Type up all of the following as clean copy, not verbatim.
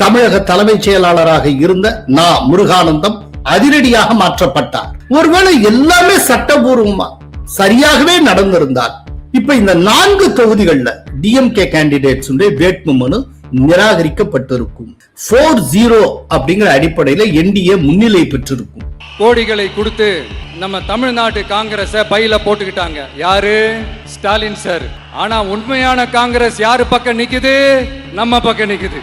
தமிழக தலைமைச் செயலாளராக இருந்த நா. முருகானந்தம் அதிரடியாக மாற்றப்பட்டார். ஒருவேளை எல்லாமே சட்டபூர்வமா சரியாகவே நடந்திருந்தால் இப்ப இந்த 4 தொகுதிகள்ல டிஎம்கே கேண்டிடேட்ஸ் வேட்புமனு நிராகரிக்கப்பட்டிருக்கும். 4-0 அப்படிங்கிற அடிப்படையில என்டிஏ முன்னிலை பெற்றிருக்கும். கோடிகளை கொடுத்து நம்ம தமிழ்நாட்டு காங்கிரஸ பையில போட்டுக்கிட்டாங்க. யாரு? ஸ்டாலின் சார். ஆனா உண்மையான காங்கிரஸ் யாரு பக்கம் நிக்குது? நம்ம பக்கம் நிக்குது.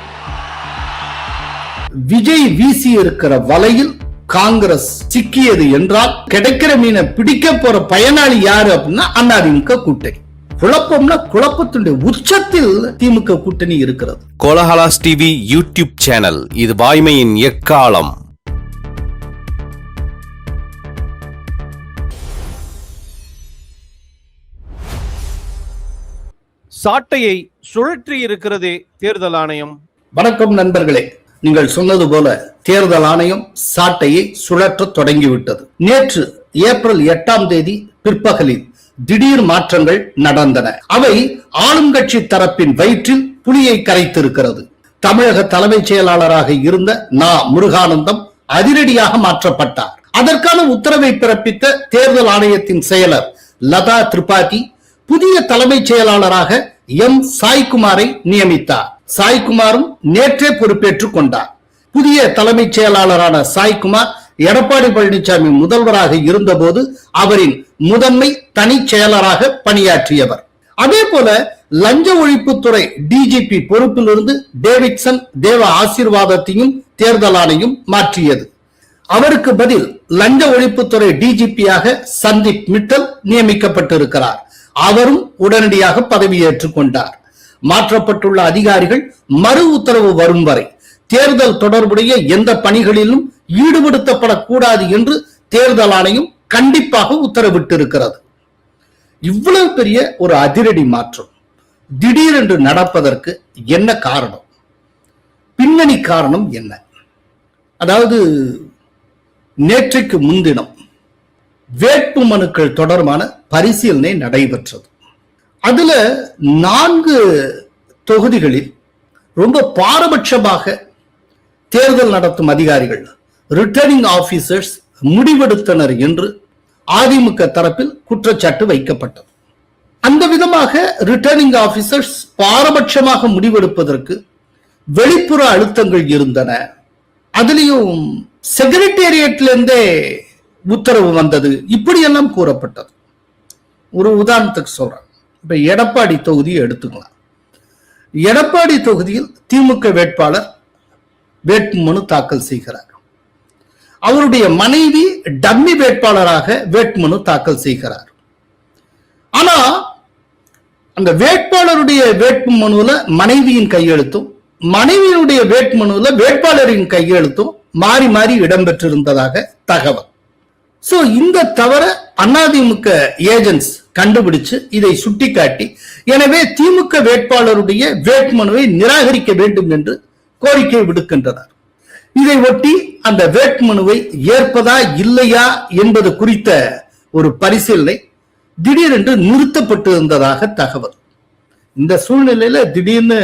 விஜய் வீசி இருக்கிற வலையில் காங்கிரஸ் சிக்கியது என்றால் கிடைக்கிற மீனை பிடிக்க போற பயனாளி யாரு அப்படின்னா அதிமுக கூட்டணி. குழப்பம்னா குழப்பத்துடைய உச்சத்தில் திமுக கூட்டணி இருக்கிறது. கோலஹலாஸ் டிவி யூடியூப் சேனல், இது வாய்மையின் எக்காலம். சாட்டையை சுழற்றி இருக்கிறதே தேர்தல் ஆணையம். வணக்கம் நண்பர்களே, நீங்கள் சொன்னது போல தேர்தல் ஆணையம் சாட்டையை சுழற்ற தொடங்கிவிட்டது. நேற்று ஏப்ரல் 8ஆம் தேதி பிற்பகலில் திடீர் மாற்றங்கள் நடந்தன. அவை ஆளும் கட்சி தரப்பின் வயிற்றில் புலியை கரைத்திருக்கிறது. தமிழக தலைமைச் செயலாளராக இருந்த நா. முருகானந்தம் அதிரடியாக மாற்றப்பட்டார். அதற்கான உத்தரவை பிறப்பித்த தேர்தல் ஆணையத்தின் செயலர் லதா திரிபாதி புதிய தலைமைச் செயலாளராக எம். சாய்குமாரை நியமித்தார். சாய்குமாரும் நேற்றே பொறுப்பேற்றுக் கொண்டார். புதிய தலைமைச் செயலாளரான சாய்குமார் எடப்பாடி பழனிசாமி முதல்வராக இருந்தபோது அவரின் முதன்மை தனி செயலராக பணியாற்றியவர். அதே போல லஞ்ச ஒழிப்புத்துறை டிஜிபி பொறுப்பிலிருந்து டேவிட்சன் தேவ ஆசீர்வாதத்தையும் தேர்தல் ஆணையம் மாற்றியது. அவருக்கு பதில் லஞ்ச ஒழிப்புத்துறை டிஜிபியாக சந்தீப் மிட்டல் நியமிக்கப்பட்டிருக்கிறார். அவரும் உடனடியாக பதவியேற்றுக் கொண்டார். மாற்றப்பட்டுள்ள அதிகாரிகள் மறு உத்தரவு வரும் வரை தேர்தல் தொடர்புடைய எந்த பணிகளிலும் ஈடுபடுத்தப்படக்கூடாது என்று தேர்தல் ஆணையம் கண்டிப்பாக உத்தரவிட்டிருக்கிறது. இவ்வளவு பெரிய ஒரு அதிரடி மாற்றம் திடீரென்று நடப்பதற்கு என்ன காரணம்? பின்னணி காரணம் என்ன? அதாவது நேற்றைக்கு முன்தினம் வேட்பு மனுக்கள் தொடர்பான பரிசீலனை நடைபெற்றது. அதுல 4 தொகுதிகளில் ரொம்ப பாரபட்சமாக தேர்தல் நடத்தும் அதிகாரிகள் ரிட்டர்னிங் ஆபீசர்ஸ் முடிவெடுத்தனர் என்று அதிமுக தரப்பில் குற்றச்சாட்டு வைக்கப்பட்டது. அந்த விதமாக ரிட்டர்னிங் ஆபீசர்ஸ் பாரபட்சமாக முடிவெடுப்பதற்கு வெளிப்புற அழுத்தங்கள் இருந்தன. அதுலயும் செக்ரட்டேரியட்ல உத்தரவு வந்தது, இப்படியெல்லாம் கூறப்பட்டது. ஒரு உதாரணத்துக்கு சொல்றேன். இப்ப எடப்பாடி தொகுதியை எடுத்துக்கலாம். எடப்பாடி தொகுதியில் திமுக வேட்பாளர் வேட்புமனு தாக்கல் செய்கிறார். அவருடைய மனைவி டம்மி வேட்பாளராக வேட்புமனு தாக்கல் செய்கிறார். ஆனா அந்த வேட்பாளருடைய வேட்புமனுல மனைவியின் கையெழுத்தும் மனைவியினுடைய வேட்புமனுல வேட்பாளரின் கையெழுத்தும் மாறி மாறி இடம்பெற்றிருந்ததாக தகவல். சோ இந்த தவற அதிமுக ஏஜென்ட்ஸ் கண்டுபிடிச்சு இதை சுட்டிக்காட்டி, எனவே திமுக வேட்பாளருடைய வேட்புமனுவை நிராகரிக்க வேண்டும் என்று கோரிக்கை விடுக்கின்றனர். இதை ஒட்டி அந்த வேட்புமனுவை ஏற்பதா இல்லையா என்பது குறித்த ஒரு பரிசீலனை திடீரென்று நிறுத்தப்பட்டு இருந்ததாக தகவல். இந்த சூழ்நிலையில திடீர்னு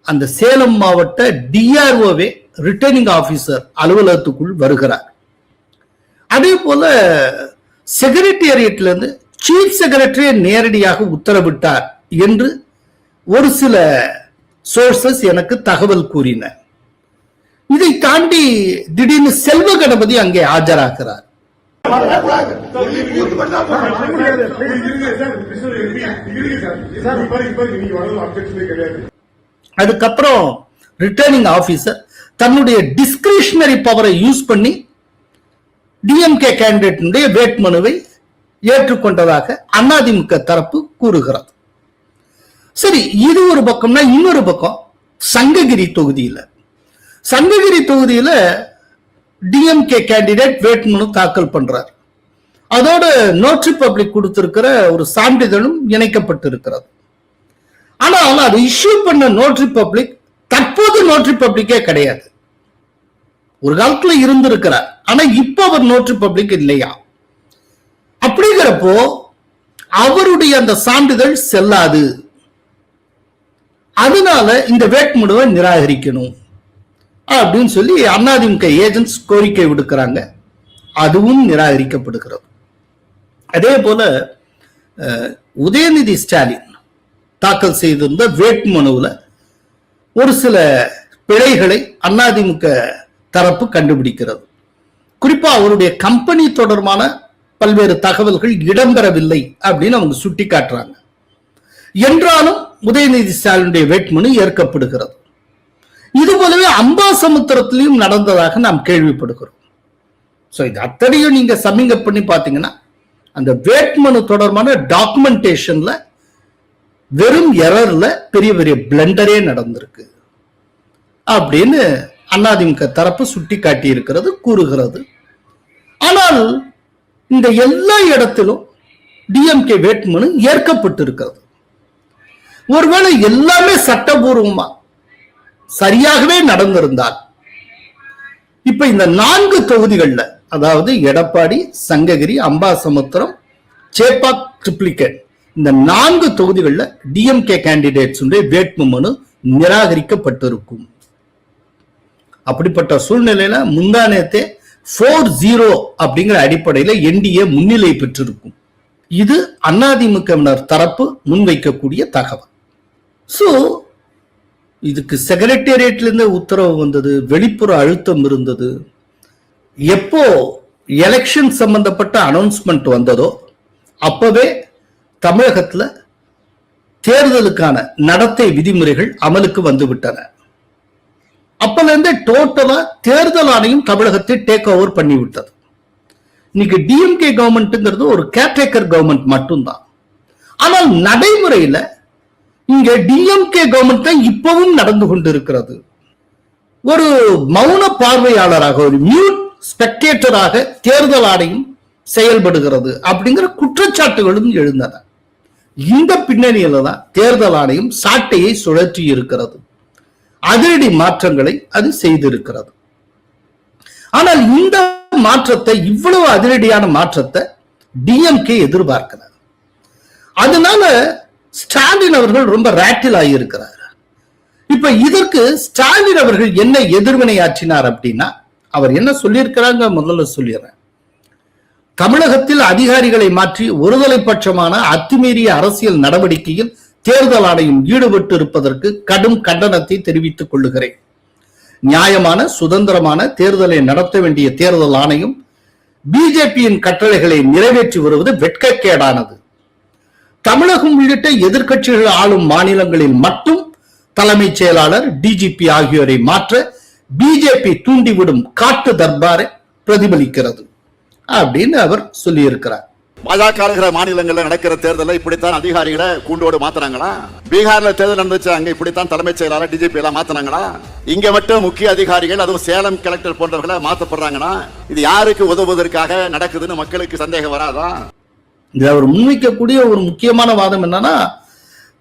அந்த சேலம் மாவட்ட டிஆர்ஓவே ரிட்டர்னிங் ஆபீசர் அலுவலகத்துக்குள் வருகிறார். அதே போல செக்ரட்டேரியட்ல இருந்து சீஃப் செக்ரட்டரியை நேரடியாக உத்தரவிட்டார் என்று ஒரு சில சோர்சஸ் எனக்கு தகவல் கூறின. இதை தாண்டி திடீர்னு செல்வ கணபதி அங்கே ஆஜராகிறார். அதுக்கப்புறம் ரிட்டர்னிங் ஆபீசர் தன்னுடைய டிஸ்கிரிஷனரி பவரை யூஸ் பண்ணி டிஎம்கே கேண்டிடேட் வேட்புமனுவை ஏற்றுக்கொண்டதாக அதிமுக தரப்பு கூறுகிறது. சரி, இது ஒரு பக்கம்னா இன்னொரு பக்கம் சங்ககிரி தொகுதியில டிஎம்கே கேண்டிடேட் வேட்புமனு தாக்கல் பண்றார். அதோட நோட்டரி பப்ளிக் கொடுத்திருக்கிற ஒரு சான்றிதழும் இணைக்கப்பட்டிருக்கிறது. ஆனால் அது இஷ்யூ பண்ண நோட்டரி பப்ளிக் தற்போது நோட்டரி பப்ளிக்கே கிடையாது. ஒரு காலத்துல இருந்திருக்கிறார், ஆனா இப்ப அவர் நோட்டரி பப்ளிக் இல்லையா. அப்படிங்கிறப்போ அவருடைய அந்த சான்றிதழ் செல்லாது. அதனால இந்த வேட்புமனுவை நிராகரிக்கணும் அப்படின்னு சொல்லி அதிமுக ஏஜென்ட்ஸ் கோரிக்கை விடுக்கிறாங்க. அதுவும் நிராகரிக்கப்படுகிறது. அதே போல உதயநிதி ஸ்டாலின் தாக்கல் செய்திருந்த வேட்புமனுவுல ஒரு சில பிழைகளை அதிமுக தரப்பு கண்டுபிடிக்கிறது. குறிப்பா அவருடைய கம்பெனி தொடர்பான பல்வேறு தகவல்கள் இடம்பெறவில்லை அப்படின்னு அவங்க சுட்டி காட்டுறாங்க. என்றாலும் உதயநிதி ஸ்டாலினுடைய வேட்புமனு ஏற்கப்படுகிறது. இது போலவே அம்பாசமுத்திரத்திலையும் நடந்ததாக நாம் கேள்விப்படுகிறோம். சோ இது அத்தனையும் நீங்க சம்மிங் அப் பண்ணி பாத்தீங்கன்னா அந்த வேட்புமனு தொடர்பான டாக்குமெண்டேஷன்ல வெறும் எரர்ல பெரிய பெரிய பிளண்டரே நடந்திருக்கு அப்படின்னு அதிமுக தரப்பு சுட்டி காட்டி இருக்கிறது, கூறுகிறது. ஆனால் இந்த எல்லா இடத்திலும் டிஎம்கே வேட்புமனு ஏற்கப்பட்டிருக்கிறது. ஒருவேளை எல்லாமே சட்டபூர்வமா சரியாகவே நடந்திருந்தால் இப்ப இந்த 4 தொகுதிகள்ல, அதாவது எடப்பாடி, சங்ககிரி, அம்பாசமுத்திரம், சேப்பாக், ட்ரிப்ளிகேட், இந்த 4 தொகுதிகள்ல டிஎம்கே கேண்டிடேட்ஸ் வேட்புமனு நிராகரிக்கப்பட்டிருக்கும். அப்படிப்பட்ட சூழ்நிலையில முந்தானேத்தே 4-0 அப்படிங்கிற அடிப்படையில என்டிஏ முன்னிலை பெற்றிருக்கும். இது அதிமுகவினர் தரப்பு முன்வைக்கக்கூடிய தகவல். சோ இதுக்கு செக்ரட்டேரியட்ல இருந்து உத்தரவு வந்தது, வெளிப்புற அழுத்தம் இருந்தது. எப்போ எலெக்ஷன் சம்பந்தப்பட்ட அனௌன்ஸ்மெண்ட் வந்ததோ அப்பவே தமிழகத்துல தேர்தலுக்கான நடத்தை விதிமுறைகள் அமலுக்கு வந்துவிட்டன. அப்பல இருந்தே டோட்டலா தேர்தல் ஆணையம் தமிழகத்தை டேக் ஓவர் பண்ணிவிட்டது. இன்னைக்கு டிஎம்கே கவர்மெண்ட்ங்கிறது ஒரு கேர்டேக்கர் கவர்மெண்ட் மட்டும்தான். ஆனால் நடைமுறையில இங்க டிஎம்கே கவர்மெண்ட் தான் இப்பவும் நடந்து கொண்டிருக்கிறது. ஒரு மௌன பார்வையாளராக, ஒரு மியூட் ஸ்பெக்டேட்டராக தேர்தல் ஆணையம் செயல்படுகிறது அப்படிங்கிற குற்றச்சாட்டுகளும் எழுந்தன. இந்த பின்னணியில தான் தேர்தல் ஆணையம் சாட்டையை சுழற்றி இருக்கிறது. அதிரடி மாற்றங்களை அது செய்திருக்கிறது. ஆனால் இந்த மாற்றத்தை, இவ்வளவு அதிரடியான மாற்றத்தை டிஎம்கே எதிர்பார்க்கிறார். அதனால ஸ்டாலின் அவர்கள் ரொம்ப ரேட்டில் ஆகியிருக்கிறார். இப்ப இதற்கு ஸ்டாலின் அவர்கள் என்ன எதிர்வினை ஆற்றினார் அப்படின்னா, அவர் என்ன சொல்லியிருக்கிறாங்க முதல்ல சொல்லிடுறேன். தமிழகத்தில் அதிகாரிகளை மாற்றி ஒருதலை பட்சமான அத்துமீறிய அரசியல் நடவடிக்கையில் தேர்தல் ஆணையம் ஈடுபட்டு இருப்பதற்கு கடும் கண்டனத்தை தெரிவித்துக் கொள்ளுகிறேன். நியாயமான சுதந்திரமான தேர்தலை நடத்த வேண்டிய தேர்தல் ஆணையம் பிஜேபியின் கட்டளைகளை நிறைவேற்றி வருவது வெட்கக்கேடானது. தமிழகம் உள்ளிட்ட எதிர்க்கட்சிகள் ஆளும் மாநிலங்களில் மட்டும் தலைமைச் செயலாளர், டிஜிபி ஆகியோரை மாற்ற பிஜேபி தூண்டிவிடும் காட்டு தர்பாரை பிரதிபலிக்கிறது அப்படின்னு அவர் சொல்லியிருக்கிறார். பாஜக மாநிலங்களில் நடக்கிற தேர்தலில் இப்படித்தான் அதிகாரிகளை கூண்டோடு மாத்தினாங்களா? பீகார்ல தேர்தல் நடந்துச்சு, அங்க இப்படித்தான் தலைமைச் செயலாளர், டிஜிபி எல்லாம் மாத்தினாங்களா? இங்க மட்டும் முக்கிய அதிகாரிகள், அதுவும் சேலம் கலெக்டர் போன்றவர்களை மாத்தப்படுறாங்கன்னா இது யாருக்கு உதவுவதற்காக நடக்குதுன்னு மக்களுக்கு சந்தேகம் வராதா? இது அவர் முன்வைக்கக்கூடிய ஒரு முக்கியமான வாதம் என்னன்னா,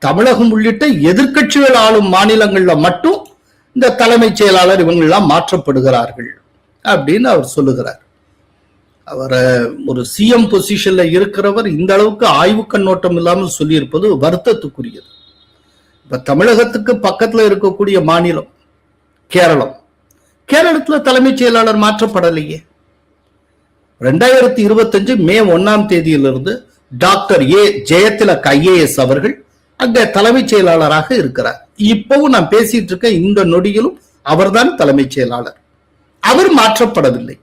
தமிழகம் உள்ளிட்ட எதிர்க்கட்சிகள் ஆளும் மாநிலங்கள்ல மட்டும் இந்த தலைமைச் செயலாளர் இவங்க எல்லாம் மாற்றப்படுகிறார்கள் அப்படின்னு அவர் சொல்லுகிறார். அவர் ஒரு சிஎம் பொசிஷன்ல இருக்கிறவர் இந்த அளவுக்கு ஆய்வு கண்ணோட்டம் இல்லாமல் சொல்லியிருப்பது வருத்தத்துக்குரியது. இப்ப தமிழகத்துக்கு பக்கத்துல இருக்கக்கூடிய மாநிலம் கேரளம். கேரளத்துல தலைமைச் செயலாளர் மாற்றப்படலையே. 2025 மே 1ஆம் தேதியிலிருந்து டாக்டர் ஏ ஜெயதிலக் IAS அவர்கள் அங்க தலைமைச் செயலாளராக இருக்கிறார். இப்பவும் நான் பேசிட்டு இருக்க இந்த நொடியிலும் அவர்தான் தலைமைச் செயலாளர். அவர் மாற்றப்படவில்லை.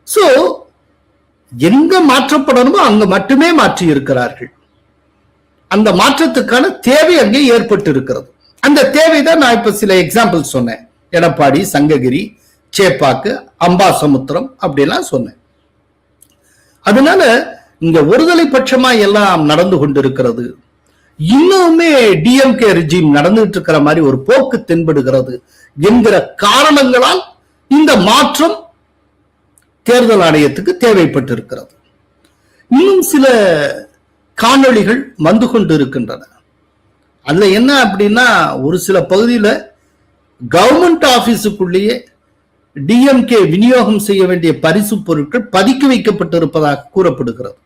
சோ எங்க மாற்றப்படணுமோ அங்க மட்டுமே மாற்றி இருக்கிறார்கள். அந்த மாற்றத்துக்கான தேவை அங்கே ஏற்பட்டு இருக்கிறது. அந்த தேவை தான் நான் இப்ப சில எக்ஸாம்பிள் சொன்னேன். எடப்பாடி, சங்ககிரி, சேப்பாக்கு, அம்பாசமுத்திரம் அப்படிலாம் சொன்னேன். அதனால இங்க ஒருதலை பட்சமா எல்லாம் நடந்து கொண்டிருக்கிறது. இன்னுமே டிஎம்கே ரெஜிம் நடந்துட்டு இருக்கிற மாதிரி ஒரு போக்கு தென்படுகிறது என்கிற காரணங்களால் இந்த மாற்றம் தேர்தல் ஆணையத்துக்கு தேவைப்பட்டிருக்கிறது. இன்னும் சில காணொளிகள் வந்து கொண்டு இருக்கின்றன. அதுல என்ன அப்படின்னா, ஒரு சில பகுதியில கவர்மெண்ட் ஆபீஸுக்குள்ளேயே டிஎம்கே விநியோகம் செய்ய வேண்டிய பரிசு பொருட்கள் பதுக்கி வைக்கப்பட்டிருப்பதாக கூறப்படுகிறது.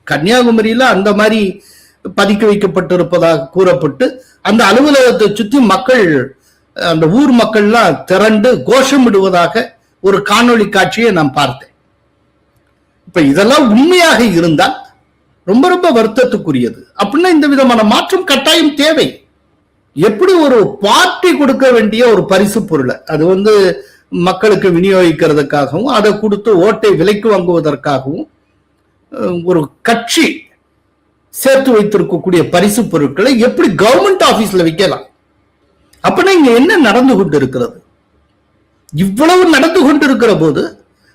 கன்னியாகுமரியில அந்த மாதிரி பதுக்கி வைக்கப்பட்டிருப்பதாக கூறப்பட்டு அந்த அலுவலகத்தை சுற்றி மக்கள், அந்த ஊர் மக்கள்லாம் திரண்டு கோஷமிடுவதாக ஒரு காணொளி காட்சியை நான் பார்த்தேன். இப்ப இதெல்லாம் உண்மையாக இருந்தால் ரொம்ப ரொம்ப வருத்தத்துக்குரியது. அப்படின்னா இந்த விதமான மாற்றம் கட்டாயம் தேவை. எப்படி ஒரு பார்ட்டி கொடுக்க வேண்டிய ஒரு பரிசு பொருளை அது மக்களுக்கு விநியோகிக்கிறதுக்காகவும் அதை கொடுத்து ஓட்டை விலைக்கு வாங்குவதற்காகவும் ஒரு கட்சி சேர்த்து வைத்திருக்கக்கூடிய பரிசு பொருட்களை எப்படி கவர்மெண்ட் ஆபீஸ்ல வைக்கலாம்? அப்படின்னா இங்க என்ன நடந்து கொண்டு இருக்கிறது? இவ்வளவு நடந்து கொண்டிருக்கிற போது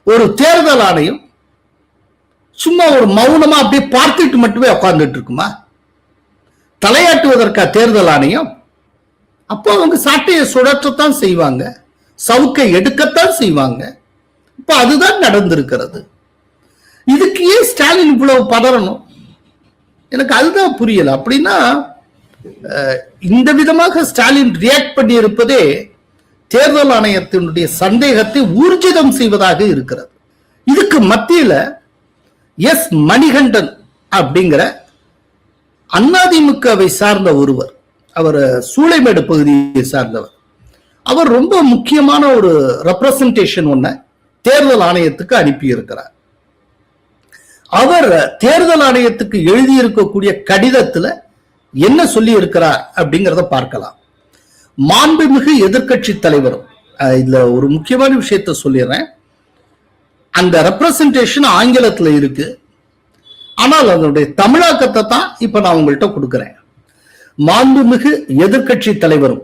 ஒரு தேர்தல் ஆணையம் சும்மா ஒரு மௌனமா அப்படியே பார்த்துட்டு மட்டுமே உட்கார்ந்துட்டு இருக்குமா? தலையாட்டுவதற்கா தேர்தல் ஆணையம்? அப்போ அவங்க சாட்டையை சுழற்றத்தான் செய்வாங்க, சவுக்கை எடுக்கத்தான் செய்வாங்க. இப்ப அதுதான் நடந்திருக்கிறது. இதுக்கு ஏன் ஸ்டாலின் இவ்வளவு பதறணும்? எனக்கு அதுதான் புரியல. அப்படின்னா இந்த விதமாக ஸ்டாலின் ரியாக்ட் பண்ணி இருப்பதே தேர்தல் ஆணையத்தினுடைய சந்தேகத்தை ஊர்ஜிதம் செய்வதாக இருக்கிறது. இதுக்கு மத்தியில எஸ் மணிகண்டன் அப்படிங்கிற அதிமுகவை சார்ந்த ஒருவர், அவர் சூளைமேடு பகுதியை சார்ந்தவர், அவர் ரொம்ப முக்கியமான ஒரு ரெப்ரசன்டேஷன் ஒன்ன தேர்தல் ஆணையத்துக்கு அனுப்பி இருக்கிறார். அவர் தேர்தல் ஆணையத்துக்கு எழுதியிருக்கக்கூடிய கடிதத்துல என்ன சொல்லி இருக்கிறார் அப்படிங்கிறத பார்க்கலாம். மாண்புமிகு எதிர்க்கட்சி தலைவரும், இதுல ஒரு முக்கியமான விஷயத்த சொல்லிடுறேன். அந்த ரெப்ரசன்டேஷன் ஆங்கிலத்துல இருக்கு, ஆனால் அதனுடைய தமிழாக்கத்தை தான் இப்ப நான் உங்கள்கிட்ட கொடுக்கிறேன். மாண்புமிகு எதிர்க்கட்சி தலைவரும்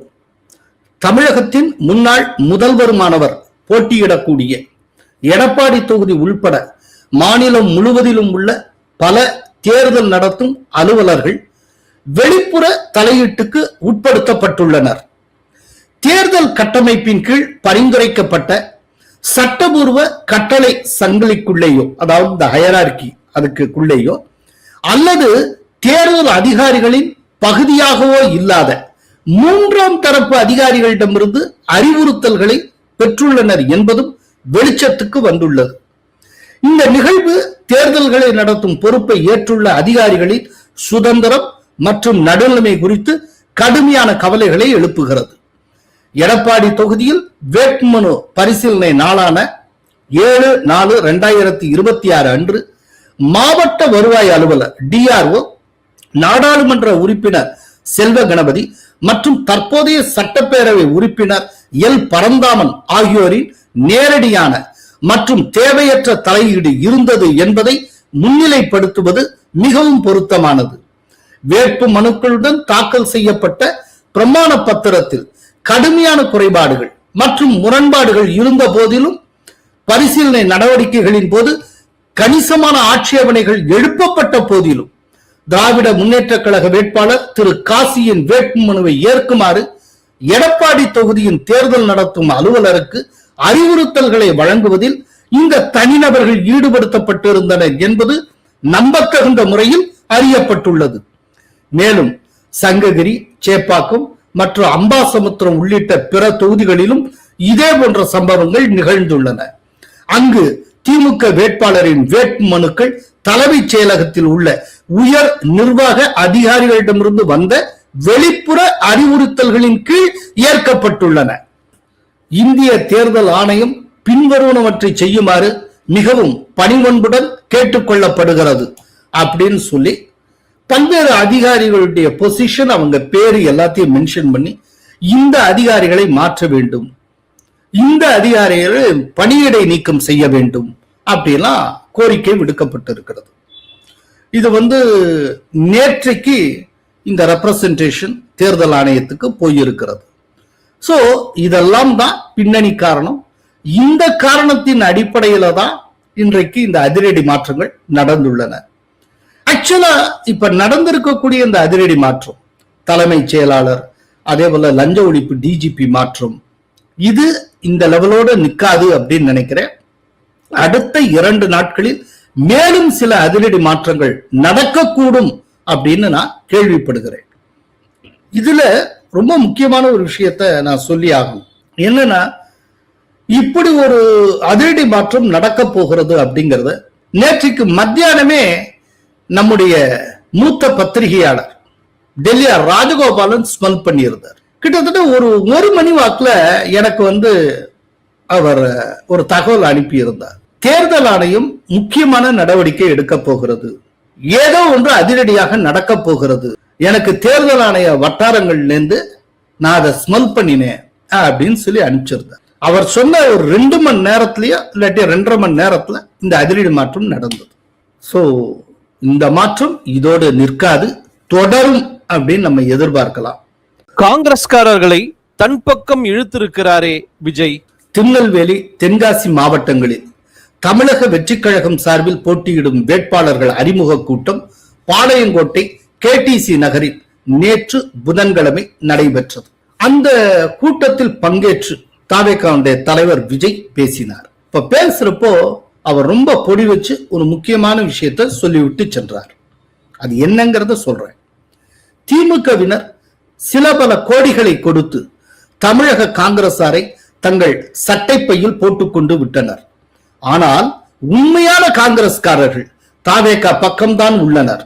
தமிழகத்தின் முன்னாள் முதல்வருமானவர் போட்டியிடக்கூடிய எடப்பாடி தொகுதி உள்பட மாநிலம் முழுவதிலும் உள்ள பல தேர்தல் நடத்தும் அலுவலர்கள் வெளிப்புற தலையீட்டுக்கு உட்படுத்தப்பட்டுள்ளனர். தேர்தல் கட்டமைப்பின் கீழ் பரிந்துரைக்கப்பட்ட சட்டபூர்வ கட்டளை சங்கிலிக்குள்ளேயோ, அதாவது இந்த ஹையரார்கி அதுக்குள்ளேயோ, அல்லது தேர்தல் அதிகாரிகளின் பகுதியாகவோ இல்லாத மூன்றாம் தரப்பு அதிகாரிகளிடமிருந்து அறிவுறுத்தல்களை பெற்றுள்ளனர் என்பதும் வெளிச்சத்துக்கு வந்துள்ளது. இந்த நிகழ்வு தேர்தல்களை நடத்தும் பொறுப்பை ஏற்றுள்ள அதிகாரிகளின் சுதந்திரம் மற்றும் நடுநிலைமை குறித்து கடுமையான கவலைகளை எழுப்புகிறது. எடப்பாடி தொகுதியில் வேட்புமனு பரிசீலனை நாளான 7/4/2026 அன்று மாவட்ட வருவாய் அலுவலர் டிஆர்ஓ, நாடாளுமன்ற உறுப்பினர் செல்வ கணபதி மற்றும் தற்போதைய சட்டப்பேரவை உறுப்பினர் எல் பரந்தாமன் ஆகியோரின் நேரடியான மற்றும் தேவையற்ற தலையீடு இருந்தது என்பதை முன்னிலைப்படுத்துவது மிகவும் பொருத்தமானது. வேட்பு மனுக்களுடன் தாக்கல் செய்யப்பட்ட பிரமாண பத்திரத்தில் கடுமையான குறைபாடுகள் மற்றும் முரண்பாடுகள் இருந்த போதிலும் பரிசீலனை நடவடிக்கைகளின் போது கணிசமான ஆட்சேபனைகள் எழுப்பப்பட்ட போதிலும் திராவிட முன்னேற்ற கழக வேட்பாளர் திரு காசியின் வேட்புமனுவை ஏற்குமாறு எடப்பாடி தொகுதியின் தேர்தல் நடத்தும் அலுவலருக்கு அறிவுறுத்தல்களை வழங்குவதில் இந்த தனிநபர்கள் ஈடுபடுத்தப்பட்டிருந்தனர் என்பது நம்பத்தகுந்த முறையில் அறியப்பட்டுள்ளது. மேலும் சங்ககிரி, சேப்பாக்கம் மற்றும் அம்பாசமுத்திரம் உள்ளிட்ட பிற தொகுதிகளிலும் இதே போன்ற சம்பவங்கள் நிகழ்ந்துள்ளன. அங்கு திமுக வேட்பாளரின் வேட்பு மனுக்கள் தலைமைச் செயலகத்தில் உள்ள உயர் நிர்வாக அதிகாரிகளிடமிருந்து வந்த வெளிப்புற அறிவுறுத்தல்களின் கீழ் ஏற்கப்பட்டுள்ளன. இந்திய தேர்தல் ஆணையம் பின்வருவனவற்றை செய்யுமாறு மிகவும் பணிவன்புடன் கேட்டுக்கொள்ளப்படுகிறது அப்படின்னு சொல்லி பல்வேறு அதிகாரிகளுடைய பொசிஷன், அவங்க பேரு எல்லாத்தையும் மென்ஷன் பண்ணி இந்த அதிகாரிகளை மாற்ற வேண்டும், இந்த அதிகாரிகளை பணியிடை நீக்கம் செய்ய வேண்டும் அப்படிலாம் கோரிக்கை விடுக்கப்பட்டிருக்கிறது. இது நேற்றைக்கு இந்த ரெப்ரசன்டேஷன் தேர்தல் ஆணையத்துக்கு போயிருக்கிறது. சோ இதெல்லாம் தான் பின்னணி காரணம். இந்த காரணத்தின் அடிப்படையில தான் இன்றைக்கு இந்த அதிரடி மாற்றங்கள் நடந்துள்ளன. ஆக்சுவலா இப்ப நடந்திருக்கக்கூடிய இந்த அதிரடி மாற்றம், தலைமைச் செயலாளர், அதே போல லஞ்ச ஒழிப்பு டிஜிபி மாற்றம், இது இந்த லெவலோட நிக்காது அப்படின்னு நினைக்கிறேன். அடுத்த 2 நாட்களில் மேலும் சில அதிரடி மாற்றங்கள் நடக்கக்கூடும் அப்படின்னு நான் கேள்விப்படுகிறேன். இதுல ரொம்ப முக்கியமான ஒரு விஷயத்தை நான் சொல்லி ஆகணும். என்னன்னா, இப்படி ஒரு அதிரடி மாற்றம் நடக்க போகிறது அப்படிங்கறத நேற்றைக்கு மத்தியானமே நம்முடைய மூத்த பத்திரிகையாளர் டெல்லி ராஜகோபாலன் ஸ்மெல் பண்ணியிருந்தார். கிட்டத்தட்ட ஒரு மணி வாக்குல எனக்கு அவர் ஒரு தகவல் அனுப்பியிருந்தார். தேர்தல் ஆணையம் முக்கியமான நடவடிக்கை எடுக்க போகிறது, ஏதோ ஒன்று அதிரடியாக நடக்க போகிறது, எனக்கு தேர்தல் ஆணைய வட்டாரங்கள்ல இருந்து நான் அதை ஸ்மெல் பண்ணினேன் அப்படின்னு சொல்லி அனுப்பிச்சிருந்தார். அவர் சொன்ன ஒரு 2 மணி நேரத்திலயோ இல்லாட்டி 2.5 மணி நேரத்துல இந்த அதிரடி மாற்றம் நடந்தது. சோ இந்த மாற்றம் இதோடு நிற்காது, தொடரும் அப்படின்னு நம்ம எதிர்பார்க்கலாம். காங்கிரஸ்காரர்களை தன் பக்கம் இழுத்திருக்கிறாரே விஜய். திருநெல்வேலி, தென்காசி மாவட்டங்களில் தமிழக வெற்றிக் கழகம் சார்பில் போட்டியிடும் வேட்பாளர்கள் அறிமுக கூட்டம் பாளையங்கோட்டை KTC நகரில் நேற்று புதன்கிழமை நடைபெற்றது. அந்த கூட்டத்தில் பங்கேற்று தாவேகாவுடைய தலைவர் விஜய் பேசினார். இப்ப பேசுறப்போ அவர் ரொம்ப பொடி வச்சு ஒரு முக்கியமான விஷயத்தை சொல்லிவிட்டு சென்றார். அது என்னங்கிறத சொல்றேன். திமுகவினர் சில பல கோடிகளை கொடுத்து தமிழக காங்கிரசாரை தங்கள் சட்டைப்பையில் போட்டுக்கொண்டு விட்டனர். ஆனால் உண்மையான காங்கிரஸ்காரர்கள் தாவேகா பக்கம்தான் உள்ளனர்.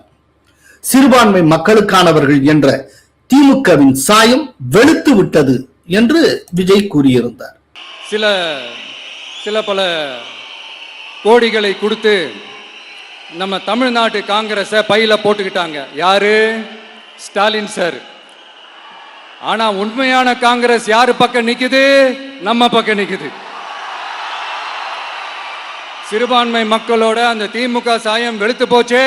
சிறுபான்மை மக்களுக்கானவர்கள் என்ற திமுகவின் சாயம் வெளுத்து விட்டது என்று விஜய் கூறியிருந்தார். சில பல கோடிகளை கொடுத்து நம்ம தமிழ்நாட்டு காங்கிரஸை பையில போட்டுக்கிட்டாங்க. யாரு? ஸ்டாலின் சார். ஆனா உண்மையான காங்கிரஸ் யாரு பக்கம் நிக்குது? நம்ம பக்கம் நிக்குது. சிறுபான்மை மக்களோட அந்த திமுக சாயம் வெளுத்து போச்சே.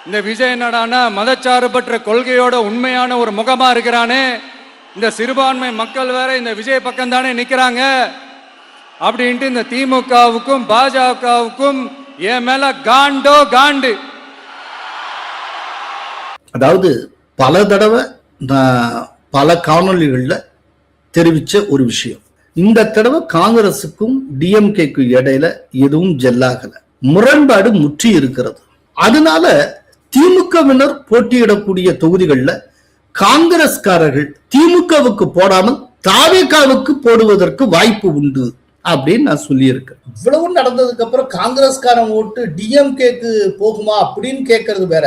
இந்த விஜய் என்னடானா மதச்சார்பற்ற கொள்கையோட உண்மையான ஒரு முகமா இருக்கிறானே. இந்த சிறுபான்மை மக்கள் வேற இந்த விஜய் பக்கம் தானே நிக்கிறாங்க அப்படின்ட்டு இந்த திமுகவுக்கும் பாஜகவுக்கும் என் மேல காண்டு. அதாவது பல தடவை பல காணொலிகள்ல தெரிவிச்ச ஒரு விஷயம், இந்த தடவை காங்கிரசுக்கும் டிஎம்கேக்கும் இடையில எதுவும் ஜெல்லாகல, முரண்பாடு முற்றி இருக்கிறது. அதனால திமுகவினர் போட்டியிடக்கூடிய தொகுதிகள்ல காங்கிரஸ்காரர்கள் திமுகவுக்கு போடாமல் தாவேகாவுக்கு போடுவதற்கு வாய்ப்பு உண்டு அப்படின்னு நான் சொல்லியிருக்கேன். இவ்வளவு நடந்ததுக்கு அப்புறம் காங்கிரஸ்காரன் ஓட்டு டிஎம்கேக்கு போகுமா அப்படின்னு கேட்கறது வேற,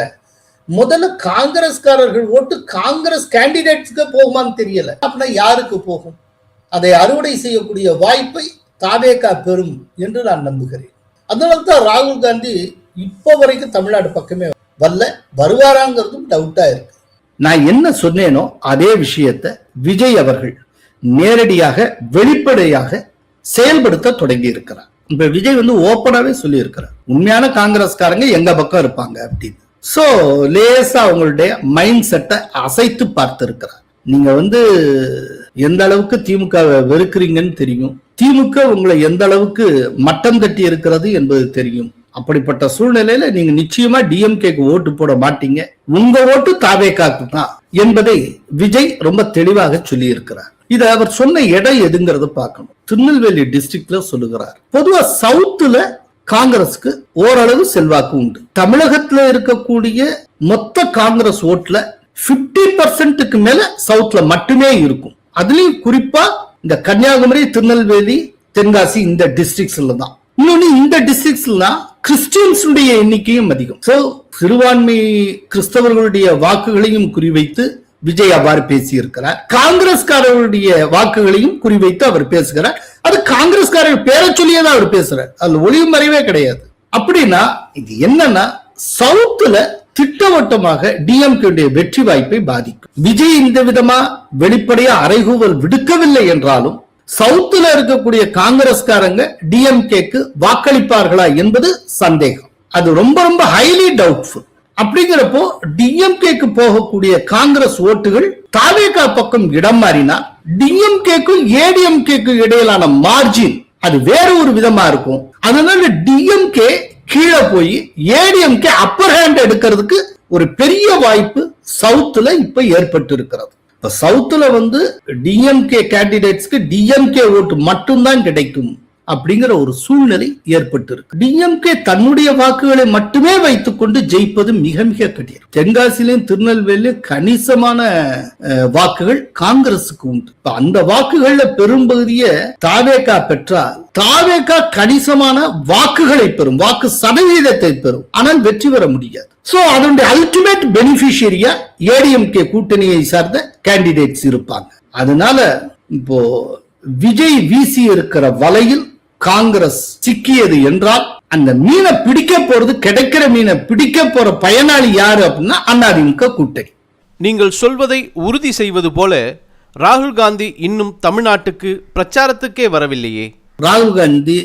முதல்ல காங்கிரஸ்காரர்கள் ஓட்டு காங்கிரஸ் கேண்டிடேட்ஸ்க்கு போகுமான்னு தெரியல. அப்படின்னா யாருக்கு போகும்? அதை அறுவடை செய்யக்கூடிய வாய்ப்பை தாவேகா பெறும் என்று நான் நம்புகிறேன். அதனால்தான் ராகுல் காந்தி இப்ப வரைக்கும் தமிழ்நாடு பக்கமே வருவாராங்கிறதும் டவுட்டா இருக்கு. நான் என்ன சொன்னேனோ அதே விஷயத்தை விஜய் அவர்கள் நேரடியாக வெளிப்படையாக செயல்படுத்த தொடங்கி இருக்கிறார். இப்ப விஜய் ஓப்பனாவே சொல்லி இருக்கிறார், உண்மையான காங்கிரஸ்காரங்க எங்க பக்கம் இருப்பாங்க அப்படின்னு. சோ லேசா அவங்களுடைய மைண்ட் செட்டை அசைத்து பார்த்து இருக்கிறார். நீங்க எந்த அளவுக்கு திமுக வெறுக்கிறீங்கன்னு தெரியும், திமுக உங்களை எந்த அளவுக்கு மட்டம் தட்டி இருக்கிறது என்பது தெரியும். அப்படிப்பட்ட சூழ்நிலையில நீங்க நிச்சயமா டிஎம்கேக்கு ஓட்டு போட மாட்டீங்க, உங்க ஓட்டு தாவேகாக்கு தான் என்பதை விஜய் ரொம்ப தெளிவாக சொல்லி இருக்கிறார். இத அவர் சொன்ன இடம் எதுங்கிறத பார்க்கணும். திருநெல்வேலி டிஸ்ட்ரிக்ட்ல சொல்லுகிறார். பொதுவா சவுத்துல காங்கிரஸ்க்கு ஓரளவு செல்வாக்கு உண்டு. தமிழகத்துல இருக்கக்கூடிய மொத்த காங்கிரஸ் ஓட்டுல 50% மேல சவுத்ல மட்டுமே இருக்கும். அதுலயும் குறிப்பா இந்த கன்னியாகுமரி, திருநெல்வேலி, தென்காசி இந்த டிஸ்ட்ரிக்ட்ஸ்ல தான். இன்னொன்னு இந்த டிஸ்ட்ரிக்ட்ஸ்ல கிறிஸ்டியன்ஸுடைய எண்ணிக்கையும் அதிகம். சோ சிறுபான்மை கிறிஸ்தவர்களுடைய வாக்குகளையும் குறிவைத்து விஜய் அவ்வாறு பேசியிருக்கிறார். காங்கிரஸ்காரர்களுடைய வாக்குகளையும் குறிவைத்து அவர் பேசுகிறார். அது காங்கிரஸ்காரர்கள் பேரை சொல்லியதான் அவர் பேசுறார், அதுல ஒளிவு மறைவே கிடையாது. அப்படின்னா இது என்னன்னா சவுத்துல திட்டவட்டமாக டிஎம்கே வெற்றி வாய்ப்பை பாதிக்கும். விஜய் இந்த விதமா வெளிப்படையா அறைகூவல் விடுக்கவில்லை என்றாலும் சவுத்துல இருக்கக்கூடிய காங்கிரஸ்காரங்க டிஎம்கேக்கு வாக்களிப்பார்களா என்பது சந்தேகம். அது ரொம்ப ரொம்ப ஹைலி டவுட்ஃபுல். அப்படிங்கிறப்போ டிஎம்கேக்கு போகக்கூடிய காங்கிரஸ் ஓட்டுகள் தாவேகா பக்கம் இடம் மாறினா டிஎம்கேக்கும் ஏடிஎம்கேக்கும் இடையிலான மார்ஜின் அது வேற ஒரு விதமா இருக்கும். அதனால டிஎம்கே கீழே போய் ஏடிஎம்கே அப்பர் ஹேண்ட் எடுக்கிறதுக்கு ஒரு பெரிய வாய்ப்பு சவுத்துல இப்ப ஏற்பட்டு இருக்கிறது. சவுத்துல டிஎம்கே கேண்டிடேட்ஸ்க்கு டிஎம்கே ஓட்டு மட்டும்தான் கிடைக்கும் அப்படிங்கிற ஒரு சூழ்நிலை ஏற்பட்டு இருக்கு. டிஎம்கே தன்னுடைய வாக்குகளை மட்டுமே வைத்துக் கொண்டு ஜெயிப்பது மிக மிக கடினம். தென்காசியிலும் திருநெல்வேலியும் கணிசமான வாக்குகள் காங்கிரசுக்கு உண்டு. அந்த வாக்குகள்ல பெரும்பகுதியை தாவேகா பெற்றால் தாவேகா கணிசமான வாக்குகளை பெறும், வாக்கு சதவீதத்தை பெறும், ஆனால் வெற்றி பெற முடியாது. சோ அதனுடைய அல்டிமேட் பெனிஃபிஷியரியா ஏடிஎம்கே கூட்டணியை சார்ந்த கேண்டிடேட்ஸ் இருப்பாங்க. அதனால இப்போ விஜய் வீசி இருக்கிற வலையில் காங்கிரஸ் சிக்கியது என்றால் அந்த மீனை பிடிக்க போறது, கிடைக்கிற மீனை பிடிக்க போற பயனாளி யாரு அப்படின்னா அதிமுக கூட்டணி. நீங்கள் சொல்வதை உறுதி செய்வது போல ராகுல் காந்தி இன்னும் தமிழ்நாட்டுக்கு பிரச்சாரத்துக்கே வரவில்லையே. ராகுல் காந்தி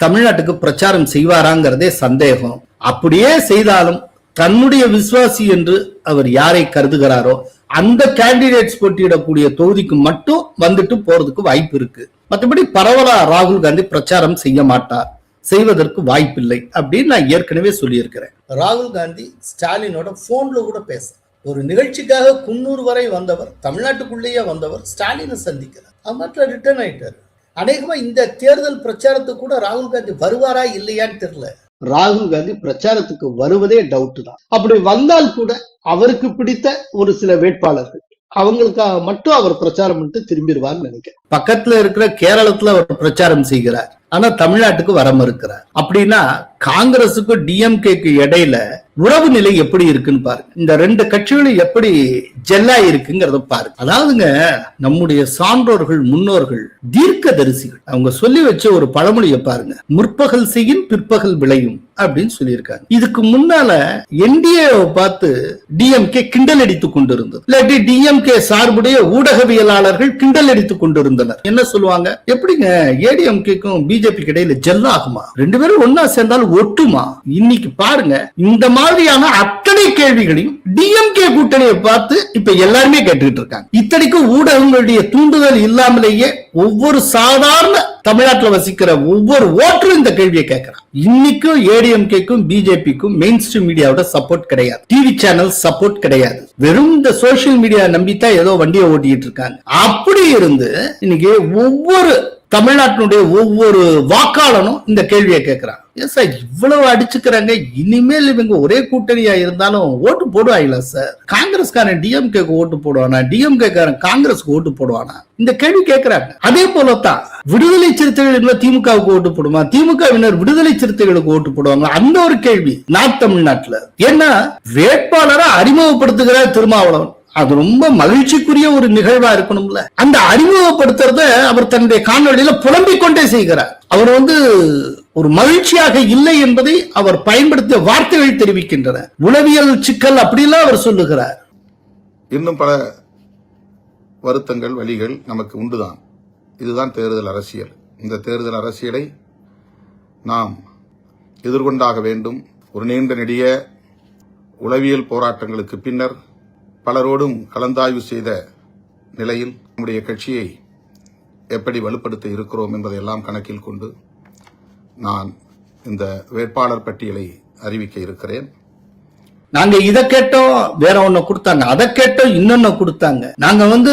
தமிழ்நாட்டுக்கு பிரச்சாரம் செய்வாராங்கிறதே சந்தேகம். அப்படியே செய்தாலும் தன்னுடைய விசுவாசி என்று அவர் யாரை கருதுகிறாரோ அந்த கேண்டிடேட்ஸ் போட்டியிடக்கூடிய தொகுதிக்கு மட்டும் வந்துட்டு போறதுக்கு வாய்ப்பு இருக்கு. மற்றபடி பரவலா ராகுல் காந்தி பிரச்சாரம் செய்ய மாட்டார், செய்வதற்கு வாய்ப்பில்லை அப்படின்னு நான் ஏற்கனவே சொல்லியிருக்கிறேன். ராகுல் காந்தி ஸ்டாலினோட போன்ல கூட பேச, ஒரு நிகழ்ச்சிக்காக குன்னூர் வரை வந்தவர், தமிழ்நாட்டுக்குள்ளேயே வந்தவர், ஸ்டாலினை சந்திக்கிறார். மற்ற ரிட்டர்ன் ஆயிட்டாரு. அநேகமா இந்த தேர்தல் பிரச்சாரத்துக்கு கூட ராகுல் காந்தி வருவாரா இல்லையான்னு தெரியல. ராகுல் காந்தி பிரச்சாரத்துக்கு வருவதே டவுட் தான். அப்படி வந்தால் கூட அவருக்கு பிடித்த ஒரு சில வேட்பாளர்கள் அவங்களுக்காக மட்டும் அவர் பிரச்சாரம் பண்ணிட்டு திரும்பிடுவார்னு நினைக்கிறேன். பக்கத்துல இருக்கிற கேரளத்துல அவர் பிரச்சாரம் செய்கிறார், ஆனா தமிழ்நாட்டுக்கு வர மறுக்கிறார். அப்படின்னா காங்கிரசுக்கு டிஎம்கேக்கு இடையில உறவு நிலை எப்படி இருக்குன்னு பாருங்க. இந்த ரெண்டு கட்சிகளும் எப்படி ஜெல்லா இருக்குங்கிறத பாருங்க. அதாவதுங்க, நம்முடைய சான்றோர்கள் முன்னோர்கள் தீர்க்கதரிசிகள் அவங்க சொல்லி வச்ச ஒரு பழமொழியை பாருங்க, முற்பகல் செய்யின் பிற்பகல் விளையும் அப்படின்னு சொல்லியிருக்காங்க. இதுக்கு முன்னால என்டிஏ பார்த்து டிஎம்கே கிண்டல் அடித்துக் கொண்டிருந்தது, இல்லாட்டி டிஎம்கே சார்புடைய ஊடகவியலாளர்கள் கிண்டல் அடித்துக் கொண்டிருந்தனர். என்ன சொல்லுவாங்க, எப்படிங்க ஏடிஎம்கேக்கும் பிஜேபி இடையில ஜெல் ஆகுமா, ரெண்டு பேரும் ஒன்னா சேர்ந்தாலும் ஒட்டுமா? இன்னைக்கு பாருங்க, இந்த மாதிரியான அத்தனை கேள்விகளையும் டிஎம்கே கூட்டணியை பார்த்து இப்ப எல்லாருமே கேட்டுக்கிட்டு இருக்காங்க. இத்தனைக்கும் ஊடகங்களுடைய தூண்டுதல் இல்லாமலேயே ஒவ்வொரு சாதாரண தமிழ்நாட்டில் வசிக்கிற ஒவ்வொரு ஓட்டரும் இந்த கேள்வியை கேட்கிறான். இன்னைக்கும் ஏடிஎம்கேக்கும் பிஜேபிக்கும் மெயின் ஸ்ட்ரீம் மீடியாவோட சப்போர்ட் கிடையாது, டிவி சேனல் சப்போர்ட் கிடையாது. வெறும் இந்த சோசியல் மீடியா நம்பித்தான் ஏதோ வண்டியை ஓட்டிட்டு இருக்காங்க. அப்படி இருந்து இன்னைக்கு ஒவ்வொரு தமிழ்நாட்டினுடைய ஒவ்வொரு வாக்காளனும் இந்த கேள்வியை கேட்கிறான். சார் இவ்வளவு அடிச்சுக்கிறாங்க, இனிமேல் இவங்க ஒரே கூட்டணியா இருந்தாலும் ஓட்டு போடுவாங்களா சார்? காங்கிரஸ்காரன் டிஎம்கேக்கு ஓட்டு போடுவானா, டிஎம்கே காரன் காங்கிரஸ்க்கு ஓட்டு போடுவானா? இந்த கேள்வி கேட்கிறாங்க. அதே போலத்தான் விடுதலை சிறுத்தைகள் திமுகவுக்கு ஓட்டு போடுமா, திமுகவினர் விடுதலை சிறுத்தைகளுக்கு ஓட்டு போடுவாங்க, அந்த ஒரு கேள்வி நார்த் தமிழ்நாட்டுல. ஏன்னா வேட்பாளரை அறிமுகப்படுத்துகிறார் திருமாவளவன், அது ரொம்ப மகிழ்ச்சிக்குரிய ஒரு நிகழ்வா இருக்கணும்ல. அந்த அறிமுகப்படுத்துறத அவர் தன்னுடைய காணொலியில புலம்பிக் கொண்டே செய்கிறார். அவர் ஒரு மகிழ்ச்சியாக இல்லை என்பதை அவர் பயன்படுத்திய வார்த்தைகள் தெரிவிக்கின்றன. உளவியல் சிக்கல் அப்படிலாம் அவர் சொல்லுகிறார். இன்னும் பல வருத்தங்கள் வழிகள் நமக்கு உண்டுதான். இதுதான் தேர்தல் அரசியல். இந்த தேர்தல் அரசியலை நாம் எதிர்கொண்டாக வேண்டும். ஒரு நீண்ட நெடிய உளவியல் போராட்டங்களுக்கு பின்னர் பலரோடும் கலந்தாய்வு செய்த நிலையில் நம்முடைய கட்சியை எப்படி வலுப்படுத்த இருக்கிறோம் என்பதையெல்லாம் கணக்கில் கொண்டு நான் இந்த வேட்பாளர் பட்டியலை அறிவிக்க இருக்கிறேன். நாங்க இதை கேட்டோம், வேற ஒண்ணு கொடுத்தாங்க, அதை கேட்டோம், இன்னொன்னு கொடுத்தாங்க. நாங்க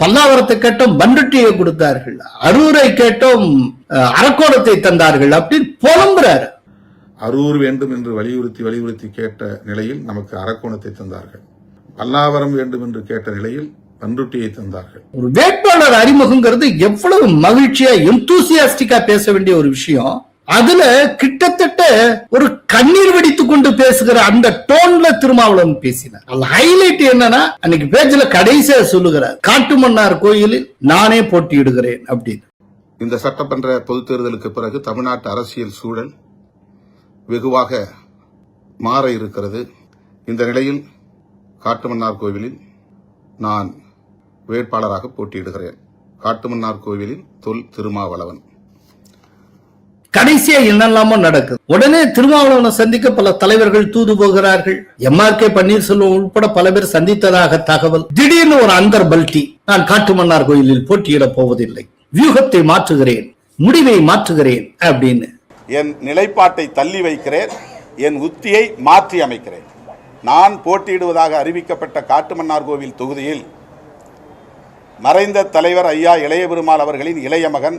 பல்லாவரத்தை கேட்டோம், பண்ருட்டியை கொடுத்தார்கள், அரூரை கேட்டோம், அரக்கோணத்தை தந்தார்கள் அப்படின்னு புலம்புறாரு. அரூர் வேண்டும் என்று வலியுறுத்தி கேட்ட நிலையில் நமக்கு அரக்கோணத்தை தந்தார்கள். பல்லாவரம் வேண்டும் என்று கேட்ட நிலையில் பண்ருட்டியை தந்தார்கள். ஒரு வேட்பாளர் அறிமுகங்கிறது எவ்வளவு மகிழ்ச்சியா எந்தூசியாஸ்டிக்கா பேச வேண்டிய ஒரு விஷயம். அதுல கிட்டத்தட்ட ஒரு கண்ணீர் வெடித்துக் கொண்டு பேசுகிற அந்த டோன்ல திருமாவளவன் பேசினார். அது ஹைலைட் என்னன்னா, அன்னைக்கு பேஜ்ல கடைசியா சொல்லுகிறார், காட்டுமன்னார் கோயிலில் நானே போட்டியிடுகிறேன் அப்படின்னு. இந்த சட்டமன்ற பொதுத் தேர்தலுக்கு பிறகு தமிழ்நாட்டு அரசியல் சூழல் வெகுவாக மாற இருக்கிறது. இந்த நிலையில் காட்டுமன்னார் கோவிலில் நான் வேட்பாளராக போட்டியிடுகிறேன். காட்டுமன்னார் கோவிலில் தொல் திருமாவளவன். கடைசியா என்னெல்லாமோ நடக்குது. உடனே திருமாவளவனை சந்திக்க பல தலைவர்கள் தூது போகிறார்கள். எம்ஆர்கே பன்னீர்செல்வம் உட்பட பல பேர் சந்தித்ததாக தகவல். திடீர்னு ஒரு அந்தர் பல்டி, நான் காட்டுமன்னார் கோயிலில் போட்டியிட போவதில்லை, வியூகத்தை மாற்றுகிறேன், முடிவை மாற்றுகிறேன் அப்படின்னு. என் நிலைப்பாட்டை தள்ளி வைக்கிறேன், என் உத்தியை மாற்றி அமைக்கிறேன். நான் போட்டியிடுவதாக அறிவிக்கப்பட்ட காட்டுமன்னார் கோவில் தொகுதியில் மறைந்த தலைவர் ஐயா இளைய பெருமாள் அவர்களின் இளைய மகன்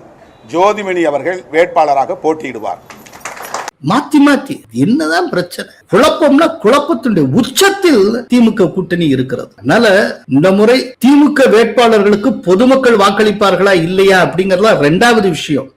ஜோதிமணி அவர்கள் வேட்பாளராக போட்டியிடுவார். மாத்தி மாத்தி என்னதான் பிரச்சனை? குழப்பம்னா குழப்பத்தினுடைய உச்சத்தில் திமுக கூட்டணி இருக்கிறது. அதனால இந்த முறை திமுக வேட்பாளர்களுக்கு பொதுமக்கள் வாக்களிப்பார்களா இல்லையா அப்படிங்கறதுல ரெண்டாவது விஷயம்.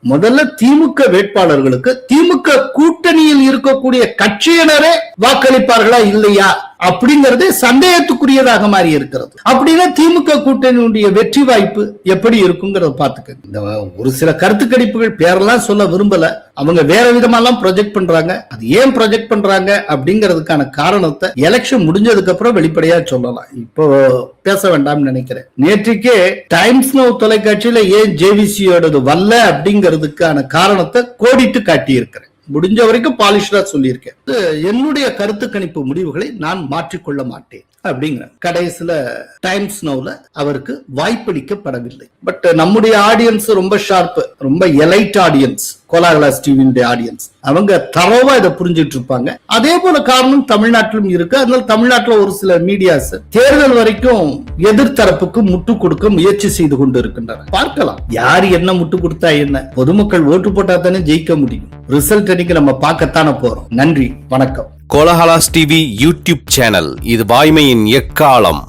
முதல்ல திமுக வேட்பாளர்களுக்கு திமுக கூட்டணியில் இருக்கக்கூடிய கட்சியினரே வாக்களிப்பார்களா இல்லையா அப்படிங்கறதே சந்தேகத்துக்குரியதாக மாறி இருக்கிறது. அப்படின்னா திமுக கூட்டணியுடைய வெற்றி வாய்ப்பு எப்படி இருக்குங்கிறத பாத்துக்க. இந்த ஒரு சில கருத்து கணிப்புகள் பேரெல்லாம் சொல்ல விரும்பல, அவங்க வேற விதமாலாம் ப்ரொஜெக்ட் பண்றாங்க. அது ஏன் ப்ரொஜெக்ட் பண்றாங்க அப்படிங்கிறதுக்கான காரணத்தை எலெக்ஷன் முடிஞ்சதுக்கு அப்புறம் வெளிப்படையா சொல்லலாம், இப்போ பேச வேண்டாம்னு நினைக்கிறேன். நேற்றுக்கே டைம்ஸ் நவ் தொலைக்காட்சியில ஏன் ஜேவிசியோடது வரல அப்படிங்கிறதுக்கான காரணத்தை கோடிட்டு காட்டி இருக்கிறேன். முடிஞ்ச வரைக்கும் பாலிஷ்டா சொல்லியிருக்கேன். என்னுடைய கருத்து கணிப்பு முடிவுகளை நான் மாற்றிக்கொள்ள மாட்டேன் அப்படிங்கிற கடைசியில டைம்ஸ் நவ்ல அவருக்கு வாய்ப்பளிக்கப்படவில்லை. பட் நம்முடைய ஆடியன்ஸ் ரொம்ப ஷார்ப், ரொம்ப எலைட் ஆடியன்ஸ், கோலாகலாஸ் டிவியுடைய ஆடியன்ஸ். அவங்க தரவா இதை புரிஞ்சிட்டு இருப்பாங்க. அதே போல காரணம் தமிழ்நாட்டிலும் இருக்கு. அதனால தமிழ்நாட்டில் ஒரு சில மீடியாஸ் தேர்தல் வரைக்கும் எதிர்த்தரப்புக்கு முட்டு கொடுக்க முயற்சி செய்து கொண்டு இருக்கின்றன. பார்க்கலாம் யாரு என்ன முட்டு கொடுத்தா என்ன, பொதுமக்கள் ஓட்டு போட்டா தானே ஜெயிக்க முடியும். ரிசல்ட் அன்னைக்கு நம்ம பார்க்கத்தானே போறோம். நன்றி, வணக்கம். கோலஹலாஸ் டிவி யூடியூப் சேனல், இது வாய்மையின் எக்காலம்.